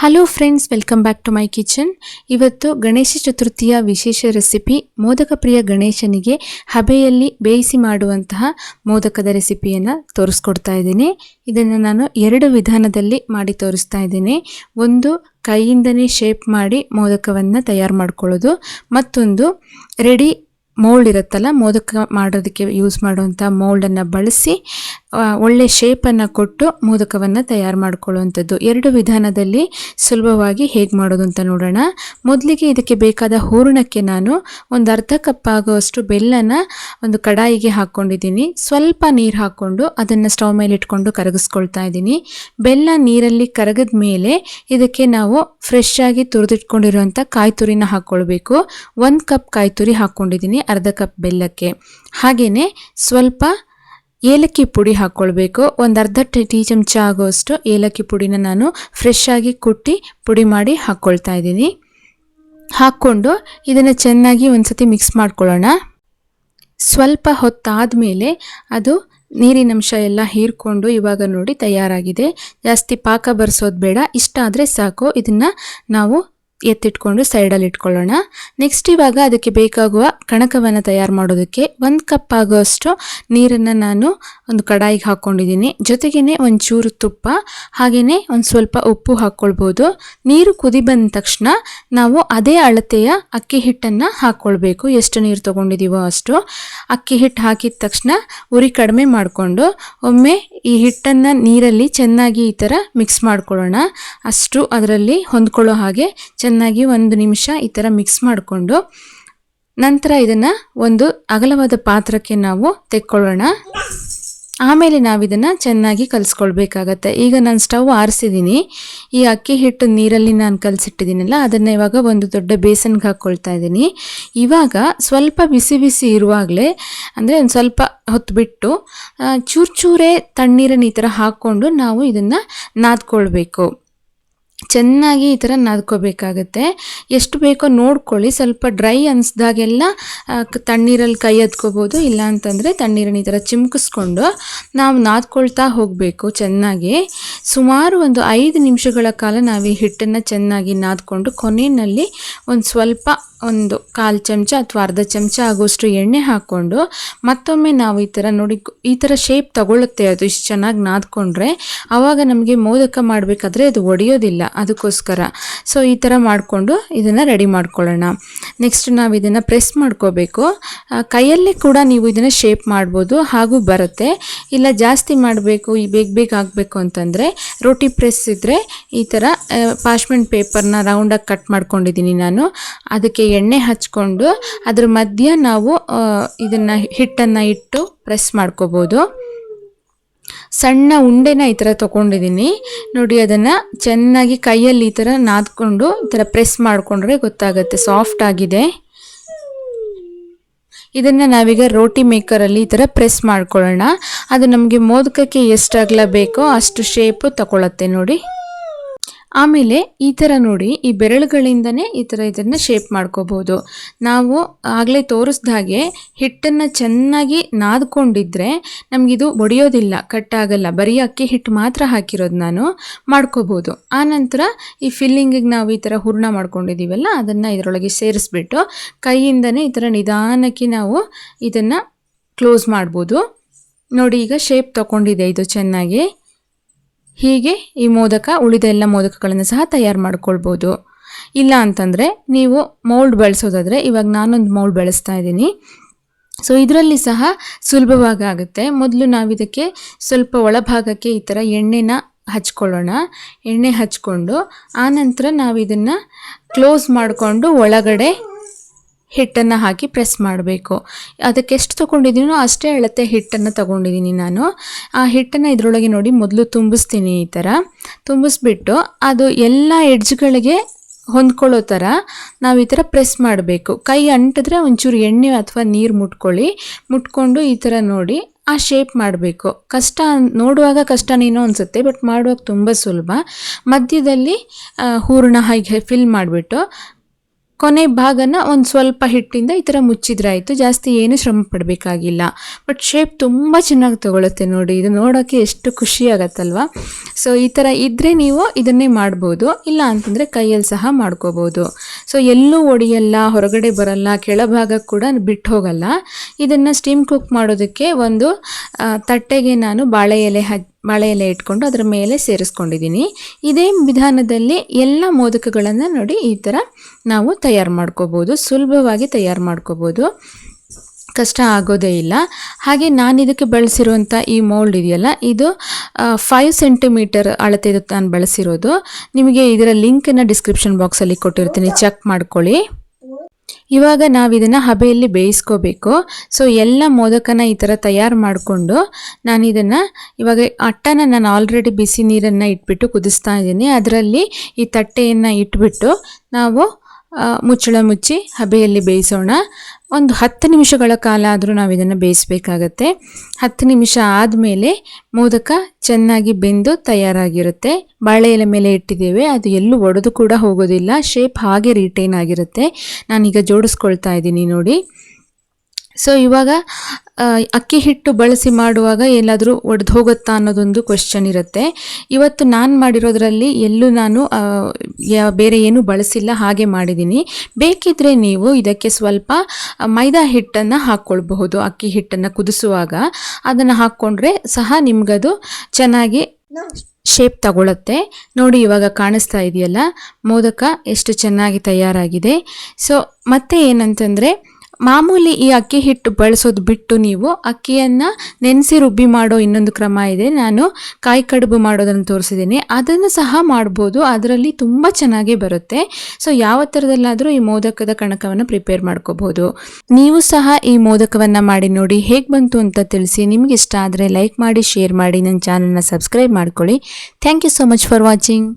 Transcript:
Hello friends, welcome back to my kitchen. ಇವತ್ತು ಗಣೇಶ ಚತುರ್ಥಿಯ ವಿಶೇಷ ರೆಸಿಪಿ ಮೋದಕ ಪ್ರಿಯ ಗಣೇಶನಿಗೆ ಹಬೆಯಲ್ಲಿ ಬೇಯಿಸಿ ಮಾಡುವಂತಹ ಮೋದಕದ ರೆಸಿಪಿಯನ್ನು ತೋರಿಸ್ಕೊಡ್ತಾ ಇದ್ದೀನಿ. ಇದನ್ನು ನಾನು 2 ವಿಧಾನದಲ್ಲಿ ಮಾಡಿ ತೋರಿಸ್ತಾ ಇದ್ದೀನಿ. ಒಂದು ಕೈಯಿಂದನೇ ಶೇಪ್ ಮಾಡಿ ಮೋದಕವನ್ನು ತಯಾರು ಮಾಡ್ಕೊಳ್ಳೋದು, ಮತ್ತೊಂದು ರೆಡಿ ಮೋಲ್ಡ್ ಇರುತ್ತಲ್ಲ, ಮೋದಕ ಮಾಡೋದಕ್ಕೆ ಯೂಸ್ ಮಾಡುವಂಥ ಮೋಲ್ಡನ್ನು ಬಳಸಿ ಒಳ್ಳೆ ಶೇಪನ್ನು ಕೊಟ್ಟು ಮೋದಕವನ್ನು ತಯಾರು ಮಾಡ್ಕೊಳ್ಳುವಂಥದ್ದು. 2 ವಿಧಾನದಲ್ಲಿ ಸುಲಭವಾಗಿ ಹೇಗೆ ಮಾಡೋದು ಅಂತ ನೋಡೋಣ. ಮೊದಲಿಗೆ ಇದಕ್ಕೆ ಬೇಕಾದ ಹೂರಣಕ್ಕೆ ನಾನು ಒಂದು ಅರ್ಧ ಕಪ್ ಆಗುವಷ್ಟು ಬೆಲ್ಲನ ಒಂದು ಕಡಾಯಿಗೆ ಹಾಕ್ಕೊಂಡಿದ್ದೀನಿ. ಸ್ವಲ್ಪ ನೀರು ಹಾಕ್ಕೊಂಡು ಅದನ್ನು ಸ್ಟವ್ ಮೇಲೆ ಇಟ್ಕೊಂಡು ಕರಗಿಸ್ಕೊಳ್ತಾ ಇದ್ದೀನಿ. ಬೆಲ್ಲ ನೀರಲ್ಲಿ ಕರಗಿದ ಮೇಲೆ ಇದಕ್ಕೆ ನಾವು ಫ್ರೆಶ್ ಆಗಿ ತುರಿದಿಟ್ಕೊಂಡಿರುವಂಥ ಕಾಯಿ ತುರಿನ ಹಾಕ್ಕೊಳ್ಬೇಕು. 1 ಕಪ್ ಕಾಯಿ ತುರಿ ಹಾಕ್ಕೊಂಡಿದ್ದೀನಿ ಅರ್ಧ ಕಪ್ ಬೆಲ್ಲಕ್ಕೆ. ಹಾಗೆಯೇ ಸ್ವಲ್ಪ ಏಲಕ್ಕಿ ಪುಡಿ ಹಾಕ್ಕೊಳ್ಬೇಕು. ಒಂದು ಅರ್ಧ ಟೀ ಚಮಚ ಆಗುವಷ್ಟು ಏಲಕ್ಕಿ ಪುಡಿನ ನಾನು ಫ್ರೆಶ್ ಆಗಿ ಕುಟ್ಟಿ ಪುಡಿ ಮಾಡಿ ಹಾಕ್ಕೊಳ್ತಾ ಇದ್ದೀನಿ. ಹಾಕ್ಕೊಂಡು ಇದನ್ನು ಚೆನ್ನಾಗಿ ಒಂದ್ಸತಿ ಮಿಕ್ಸ್ ಮಾಡ್ಕೊಳ್ಳೋಣ. ಸ್ವಲ್ಪ ಹೊತ್ತಾದಮೇಲೆ ಅದು ನೀರಿನಂಶ ಎಲ್ಲ ಹೀರ್ಕೊಂಡು ಇವಾಗ ನೋಡಿ ತಯಾರಾಗಿದೆ. ಜಾಸ್ತಿ ಪಾಕ ಬರ್ಸೋದು ಬೇಡ, ಇಷ್ಟ ಆದರೆ ಸಾಕು. ಇದನ್ನು ನಾವು ಎತ್ತಿಟ್ಕೊಂಡು ಸೈಡಲ್ಲಿ ಇಟ್ಕೊಳ್ಳೋಣ. ನೆಕ್ಸ್ಟ್ ಇವಾಗ ಅದಕ್ಕೆ ಬೇಕಾಗುವ ಕಣಕವನ್ನು ತಯಾರು ಮಾಡೋದಕ್ಕೆ 1 ಕಪ್ ಆಗುವಷ್ಟು ನೀರನ್ನು ನಾನು ಒಂದು ಕಡಾಯಿಗೆ ಹಾಕ್ಕೊಂಡಿದ್ದೀನಿ. ಜೊತೆಗೇ ಒಂಚೂರು ತುಪ್ಪ, ಹಾಗೆಯೇ ಒಂದು ಸ್ವಲ್ಪ ಉಪ್ಪು ಹಾಕ್ಕೊಳ್ಬೋದು. ನೀರು ಕುದಿ ಬಂದ ತಕ್ಷಣ ನಾವು ಅದೇ ಅಳತೆಯ ಅಕ್ಕಿ ಹಿಟ್ಟನ್ನು ಹಾಕ್ಕೊಳ್ಬೇಕು. ಎಷ್ಟು ನೀರು ತೊಗೊಂಡಿದ್ದೀವೋ ಅಷ್ಟು ಅಕ್ಕಿ ಹಿಟ್ಟು ಹಾಕಿದ ತಕ್ಷಣ ಉರಿ ಕಡಿಮೆ ಮಾಡಿಕೊಂಡು ಒಮ್ಮೆ ಈ ಹಿಟ್ಟನ್ನು ನೀರಲ್ಲಿ ಚೆನ್ನಾಗಿ ಈ ಥರ ಮಿಕ್ಸ್ ಮಾಡ್ಕೊಳ್ಳೋಣ. ಅಷ್ಟು ಅದರಲ್ಲಿ ಹೊಂದ್ಕೊಳ್ಳೋ ಹಾಗೆ ಚೆನ್ನಾಗಿ 1 ನಿಮಿಷ ಈ ಥರ ಮಿಕ್ಸ್ ಮಾಡಿಕೊಂಡು ನಂತರ ಇದನ್ನು ಒಂದು ಅಗಲವಾದ ಪಾತ್ರಕ್ಕೆ ನಾವು ತೆಕ್ಕೊಳ್ಳೋಣ. ಆಮೇಲೆ ನಾವು ಇದನ್ನು ಚೆನ್ನಾಗಿ ಕಲಿಸ್ಕೊಳ್ಬೇಕಾಗತ್ತೆ. ಈಗ ನಾನು ಸ್ಟವ್ ಆರಿಸಿದ್ದೀನಿ. ಈ ಅಕ್ಕಿ ಹಿಟ್ಟು ನೀರಲ್ಲಿ ನಾನು ಕಲಸಿಟ್ಟಿದ್ದೀನಲ್ಲ, ಅದನ್ನು ಇವಾಗ ಒಂದು ದೊಡ್ಡ ಬೇಸನ್ಗೆ ಹಾಕ್ಕೊಳ್ತಾ ಇದ್ದೀನಿ. ಇವಾಗ ಸ್ವಲ್ಪ ಬಿಸಿ ಬಿಸಿ ಇರುವಾಗಲೇ, ಅಂದರೆ ಒಂದು ಸ್ವಲ್ಪ ಹೊತ್ತು ಬಿಟ್ಟು ಚೂರೇ ತಣ್ಣೀರನ್ನು ಈ ಥರ ಹಾಕ್ಕೊಂಡು ನಾವು ಇದನ್ನು ನಾದ್ಕೊಳ್ಬೇಕು. ಚೆನ್ನಾಗಿ ಈ ಥರ ನಾದ್ಕೋಬೇಕಾಗತ್ತೆ. ಎಷ್ಟು ಬೇಕೋ ನೋಡ್ಕೊಳ್ಳಿ. ಸ್ವಲ್ಪ ಡ್ರೈ ಅನಿಸ್ದಾಗೆಲ್ಲ ತಣ್ಣೀರಲ್ಲಿ ಕೈ ಎತ್ಕೋಬೋದು, ಇಲ್ಲ ಅಂತಂದರೆ ತಣ್ಣೀರನ್ನು ಈ ಥರ ಚಿಮ್ಕಿಸ್ಕೊಂಡು ನಾವು ನಾದ್ಕೊಳ್ತಾ ಹೋಗಬೇಕು ಚೆನ್ನಾಗಿ. ಸುಮಾರು ಒಂದು 5 ನಿಮಿಷಗಳ ಕಾಲ ನಾವು ಈ ಹಿಟ್ಟನ್ನು ಚೆನ್ನಾಗಿ ನಾದ್ಕೊಂಡು ಕೊನೆಯಲ್ಲಿ ಒಂದು ಸ್ವಲ್ಪ ಒಂದು 1/4 ಚಮಚ ಅಥವಾ ಅರ್ಧ ಚಮಚ ಆಗುವಷ್ಟು ಎಣ್ಣೆ ಹಾಕ್ಕೊಂಡು ಮತ್ತೊಮ್ಮೆ ನಾವು ಈ ಥರ ನೋಡಿ ಈ ಥರ ಶೇಪ್ ತಗೊಳ್ಳುತ್ತೆ. ಅದು ಇಷ್ಟು ಚೆನ್ನಾಗಿ ನಾದ್ಕೊಂಡ್ರೆ ಆವಾಗ ನಮಗೆ ಮೋದಕ ಮಾಡಬೇಕಾದ್ರೆ ಅದು ಒಡೆಯೋದಿಲ್ಲ, ಅದಕ್ಕೋಸ್ಕರ. ಸೊ ಈ ಥರ ಮಾಡಿಕೊಂಡು ಇದನ್ನು ರೆಡಿ ಮಾಡ್ಕೊಳ್ಳೋಣ. ನೆಕ್ಸ್ಟ್ ನಾವು ಇದನ್ನು ಪ್ರೆಸ್ ಮಾಡ್ಕೋಬೇಕು. ಕೈಯಲ್ಲೇ ಕೂಡ ನೀವು ಇದನ್ನು ಶೇಪ್ ಮಾಡ್ಬೋದು, ಹಾಗೂ ಬರುತ್ತೆ. ಇಲ್ಲ ಜಾಸ್ತಿ ಮಾಡಬೇಕು, ಈ ಬೇಗ ಆಗಬೇಕು ಅಂತಂದರೆ ರೋಟಿ ಪ್ರೆಸ್ ಇದ್ದರೆ ಈ ಥರ ಪಾರ್ಚ್ಮೆಂಟ್ ಪೇಪರ್ನ ರೌಂಡಾಗಿ ಕಟ್ ಮಾಡ್ಕೊಂಡಿದ್ದೀನಿ ನಾನು. ಅದಕ್ಕೆ ಎಣ್ಣೆ ಹಚ್ಕೊಂಡು ಅದ್ರ ಮಧ್ಯ ನಾವು ಇದನ್ನು ಹಿಟ್ಟನ್ನು ಇಟ್ಟು ಪ್ರೆಸ್ ಮಾಡ್ಕೋಬೋದು. ಸಣ್ಣ ಉಂಡೆನ ಈ ಥರ ತೊಗೊಂಡಿದ್ದೀನಿ ನೋಡಿ. ಅದನ್ನು ಚೆನ್ನಾಗಿ ಕೈಯಲ್ಲಿ ಈ ಥರ ನಾದ್ಕೊಂಡು ಈ ಥರ ಪ್ರೆಸ್ ಮಾಡಿಕೊಂಡ್ರೆ ಗೊತ್ತಾಗುತ್ತೆ ಸಾಫ್ಟ್ ಆಗಿದೆ. ಇದನ್ನು ನಾವೀಗ ರೋಟಿ ಮೇಕರಲ್ಲಿ ಈ ಥರ ಪ್ರೆಸ್ ಮಾಡ್ಕೊಳ್ಳೋಣ. ಅದು ನಮಗೆ ಮೋದಕಕ್ಕೆ ಎಷ್ಟು ಅಗಲ ಬೇಕೋ ಅಷ್ಟು ಶೇಪು ತಗೊಳತ್ತೆ ನೋಡಿ. ಆಮೇಲೆ ಈ ಥರ ನೋಡಿ, ಈ ಬೆರಳುಗಳಿಂದನೇ ಈ ಥರ ಇದನ್ನು ಶೇಪ್ ಮಾಡ್ಕೋಬೋದು. ನಾವು ಆಗಲೇ ತೋರಿಸ್ದ ಹಾಗೆ ಹಿಟ್ಟನ್ನು ಚೆನ್ನಾಗಿ ನಾದ್ಕೊಂಡಿದ್ರೆ ನಮಗಿದು ಒಡೆಯೋದಿಲ್ಲ, ಕಟ್ಟಾಗಲ್ಲ. ಬರೀ ಅಕ್ಕಿ ಹಿಟ್ಟು ಮಾತ್ರ ಹಾಕಿರೋದು ನಾನು ಮಾಡ್ಕೋಬೋದು. ಆನಂತರ ಈ ಫಿಲ್ಲಿಂಗಿಗೆ ನಾವು ಈ ಥರ ಹೂರಣ ಮಾಡ್ಕೊಂಡಿದ್ದೀವಲ್ಲ, ಅದನ್ನು ಇದರೊಳಗೆ ಸೇರಿಸ್ಬಿಟ್ಟು ಕೈಯಿಂದನೇ ಈ ಥರ ನಿಧಾನಕ್ಕೆ ನಾವು ಇದನ್ನು ಕ್ಲೋಸ್ ಮಾಡ್ಬೋದು ನೋಡಿ. ಈಗ ಶೇಪ್ ತಗೊಂಡಿದೆ ಇದು ಚೆನ್ನಾಗಿ. ಹೀಗೆ ಈ ಮೋದಕ, ಉಳಿದ ಎಲ್ಲ ಮೋದಕಗಳನ್ನು ಸಹ ತಯಾರು ಮಾಡ್ಕೊಳ್ಬೋದು. ಇಲ್ಲ ಅಂತಂದರೆ ನೀವು ಮೌಲ್ಡ್ ಬಳಸೋದಾದರೆ, ಇವಾಗ ನಾನೊಂದು ಮೌಲ್ಡ್ ಬಳಸ್ತಾ ಇದ್ದೀನಿ. ಸೊ ಇದರಲ್ಲಿ ಸಹ ಸುಲಭವಾಗಿ ಆಗುತ್ತೆ. ಮೊದಲು ನಾವು ಇದಕ್ಕೆ ಸ್ವಲ್ಪ ಒಳಭಾಗಕ್ಕೆ ಈ ಥರ ಎಣ್ಣೆನ ಹಚ್ಕೊಳ್ಳೋಣ. ಎಣ್ಣೆ ಹಚ್ಕೊಂಡು ಆನಂತರ ನಾವು ಇದನ್ನು ಕ್ಲೋಸ್ ಮಾಡಿಕೊಂಡು ಒಳಗಡೆ ಹಿಟ್ಟನ್ನು ಹಾಕಿ ಪ್ರೆಸ್ ಮಾಡಬೇಕು. ಅದಕ್ಕೆ ಎಷ್ಟು ತೊಗೊಂಡಿದ್ದೀನೋ ಅಷ್ಟೇ ಅಳತೆ ಹಿಟ್ಟನ್ನು ತೊಗೊಂಡಿದ್ದೀನಿ ನಾನು. ಆ ಹಿಟ್ಟನ್ನು ಇದರೊಳಗೆ ನೋಡಿ ಮೊದಲು ತುಂಬಿಸ್ತೀನಿ. ಈ ಥರ ತುಂಬಿಸ್ಬಿಟ್ಟು ಅದು ಎಲ್ಲ ಎಡ್ಜ್ಗಳಿಗೆ ಹೊಂದ್ಕೊಳ್ಳೋ ಥರ ನಾವು ಈ ಥರ ಪ್ರೆಸ್ ಮಾಡಬೇಕು. ಕೈ ಅಂಟಿದ್ರೆ ಒಂಚೂರು ಎಣ್ಣೆ ಅಥವಾ ನೀರು ಮುಟ್ಕೊಂಡು ಈ ಥರ ನೋಡಿ ಆ ಶೇಪ್ ಮಾಡಬೇಕು. ಕಷ್ಟ, ನೋಡುವಾಗ ಕಷ್ಟನೇನೋ ಅನಿಸುತ್ತೆ, ಬಟ್ ಮಾಡುವಾಗ ತುಂಬ ಸುಲಭ. ಮಧ್ಯದಲ್ಲಿ ಹೂರಣ ಹಾಗೆ ಫಿಲ್ ಮಾಡಿಬಿಟ್ಟು ಕೊನೆ ಭಾಗನ ಒಂದು ಸ್ವಲ್ಪ ಹಿಟ್ಟಿಂದ ಈ ಥರ ಮುಚ್ಚಿದ್ರೆ ಆಯಿತು. ಜಾಸ್ತಿ ಏನು ಶ್ರಮ ಪಡಬೇಕಾಗಿಲ್ಲ. ಬಟ್ ಶೇಪ್ ತುಂಬ ಚೆನ್ನಾಗಿ ತಗೊಳುತ್ತೆ ನೋಡಿ. ಇದು ನೋಡೋಕ್ಕೆ ಎಷ್ಟು ಖುಷಿ ಆಗತ್ತಲ್ವ. ಸೊ ಈ ಥರ ಇದ್ದರೆ ನೀವು ಇದನ್ನೇ ಮಾಡ್ಬೋದು, ಇಲ್ಲ ಅಂತಂದರೆ ಕೈಯಲ್ಲಿ ಸಹ ಮಾಡ್ಕೋಬೋದು. ಸೊ ಎಲ್ಲೂ ಒಡೆಯಲ್ಲ, ಹೊರಗಡೆ ಬರಲ್ಲ, ಕೆಳಭಾಗ ಕೂಡ ಬಿಟ್ಟು ಹೋಗಲ್ಲ. ಇದನ್ನು ಸ್ಟೀಮ್ ಕುಕ್ ಮಾಡೋದಕ್ಕೆ ಒಂದು ತಟ್ಟೆಗೆ ನಾನು ಬಾಳೆ ಎಲೆ ಇಟ್ಕೊಂಡು ಅದರ ಮೇಲೆ ಸೇರಿಸ್ಕೊಂಡಿದ್ದೀನಿ. ಇದೇ ವಿಧಾನದಲ್ಲಿ ಎಲ್ಲ ಮೋದಕಗಳನ್ನು ನೋಡಿ ಈ ಥರ ನಾವು ತಯಾರು ಮಾಡ್ಕೋಬೋದು, ಸುಲಭವಾಗಿ ತಯಾರು ಮಾಡ್ಕೋಬೋದು, ಕಷ್ಟ ಆಗೋದೇ ಇಲ್ಲ. ಹಾಗೆ ನಾನು ಇದಕ್ಕೆ ಬಳಸಿರುವಂಥ ಈ ಮೋಲ್ಡ್ ಇದೆಯಲ್ಲ, ಇದು 5 ಸೆಂಟಿಮೀಟರ್ ಅಳತೆದು ನಾನು ಬಳಸಿರೋದು. ನಿಮಗೆ ಇದರ ಲಿಂಕನ್ನು ಡಿಸ್ಕ್ರಿಪ್ಷನ್ ಬಾಕ್ಸಲ್ಲಿ ಕೊಟ್ಟಿರ್ತೀನಿ, ಚೆಕ್ ಮಾಡ್ಕೊಳ್ಳಿ. ಇವಾಗ ನಾವು ಇದನ್ನು ಹಬೆಯಲ್ಲಿ ಬೇಯಿಸ್ಕೋಬೇಕು. ಸೊ ಎಲ್ಲ ಮೋದಕನ ಈ ಥರ ತಯಾರು ಮಾಡಿಕೊಂಡು ನಾನು ಇದನ್ನು ಇವಾಗ ಅಟ್ಟನ ನಾನು ಆಲ್ರೆಡಿ ಬಿಸಿ ನೀರನ್ನು ಇಟ್ಬಿಟ್ಟು ಕುದಿಸ್ತಾ ಇದ್ದೀನಿ. ಅದರಲ್ಲಿ ಈ ತಟ್ಟೆಯನ್ನು ಇಟ್ಬಿಟ್ಟು ನಾವು ಮುಚ್ಚಳ ಮುಚ್ಚಿ ಹಬೆಯಲ್ಲಿ ಬೇಯಿಸೋಣ. ಒಂದು 10 ನಿಮಿಷಗಳ ಕಾಲ ಆದರೂ ನಾವು ಇದನ್ನು ಬೇಯಿಸಬೇಕಾಗತ್ತೆ. 10 ನಿಮಿಷ ಆದಮೇಲೆ ಮೋದಕ ಚೆನ್ನಾಗಿ ಬೆಂದು ತಯಾರಾಗಿರುತ್ತೆ. ಬಾಳೆ ಎಲೆ ಮೇಲೆ ಇಟ್ಟಿದ್ದೇವೆ, ಅದು ಎಲ್ಲೂ ಒಡೆದು ಕೂಡ ಹೋಗೋದಿಲ್ಲ, ಶೇಪ್ ಹಾಗೆ ರಿಟೈನ್ ಆಗಿರುತ್ತೆ. ನಾನೀಗ ಜೋಡಿಸ್ಕೊಳ್ತಾ ಇದ್ದೀನಿ ನೋಡಿ. ಸೊ ಇವಾಗ ಅಕ್ಕಿ ಹಿಟ್ಟು ಬಳಸಿ ಮಾಡುವಾಗ ಎಲ್ಲಾದರೂ ಒಡೆದು ಹೋಗುತ್ತಾ ಅನ್ನೋದೊಂದು ಕ್ವೆಶ್ಚನ್ ಇರುತ್ತೆ. ಇವತ್ತು ನಾನು ಮಾಡಿರೋದ್ರಲ್ಲಿ ಎಲ್ಲೂ ನಾನು ಬೇರೆ ಏನೂ ಬಳಸಿಲ್ಲ, ಹಾಗೆ ಮಾಡಿದ್ದೀನಿ. ಬೇಕಿದ್ದರೆ ನೀವು ಇದಕ್ಕೆ ಸ್ವಲ್ಪ ಮೈದಾ ಹಿಟ್ಟನ್ನು ಹಾಕ್ಕೊಳ್ಬಹುದು. ಅಕ್ಕಿ ಹಿಟ್ಟನ್ನು ಕುದಿಸುವಾಗ ಅದನ್ನು ಹಾಕ್ಕೊಂಡ್ರೆ ಸಹ ನಿಮಗದು ಚೆನ್ನಾಗಿ ಶೇಪ್ ತಗೊಳುತ್ತೆ. ನೋಡಿ ಇವಾಗ ಕಾಣಿಸ್ತಾ ಇದೆಯಲ್ಲ ಮೋದಕ ಎಷ್ಟು ಚೆನ್ನಾಗಿ ತಯಾರಾಗಿದೆ. ಸೊ ಮತ್ತೆ ಏನಂತಂದರೆ, ಮಾಮೂಲಿ ಈ ಅಕ್ಕಿ ಹಿಟ್ಟು ಬಳಸೋದು ಬಿಟ್ಟು ನೀವು ಅಕ್ಕಿಯನ್ನು ನೆನೆಸಿ ರುಬ್ಬಿ ಮಾಡೋ ಇನ್ನೊಂದು ಕ್ರಮ ಇದೆ. ನಾನು ಕಾಯಿ ಕಡುಬು ಮಾಡೋದನ್ನು ತೋರಿಸಿದ್ದೀನಿ, ಅದನ್ನು ಸಹ ಮಾಡ್ಬೋದು. ಅದರಲ್ಲಿ ತುಂಬ ಚೆನ್ನಾಗಿ ಬರುತ್ತೆ. ಸೊ ಯಾವ ಥರದಲ್ಲಾದರೂ ಈ ಮೋದಕದ ಕಣಕವನ್ನು ಪ್ರಿಪೇರ್ ಮಾಡ್ಕೋಬೋದು. ನೀವು ಸಹ ಈ ಮೋದಕವನ್ನು ಮಾಡಿ ನೋಡಿ, ಹೇಗೆ ಬಂತು ಅಂತ ತಿಳಿಸಿ. ನಿಮ್ಗೆ ಇಷ್ಟ ಆದರೆ ಲೈಕ್ ಮಾಡಿ, ಶೇರ್ ಮಾಡಿ, ನನ್ನ ಚಾನಲ್ನ ಸಬ್ಸ್ಕ್ರೈಬ್ ಮಾಡ್ಕೊಳ್ಳಿ. Thank you so much for watching.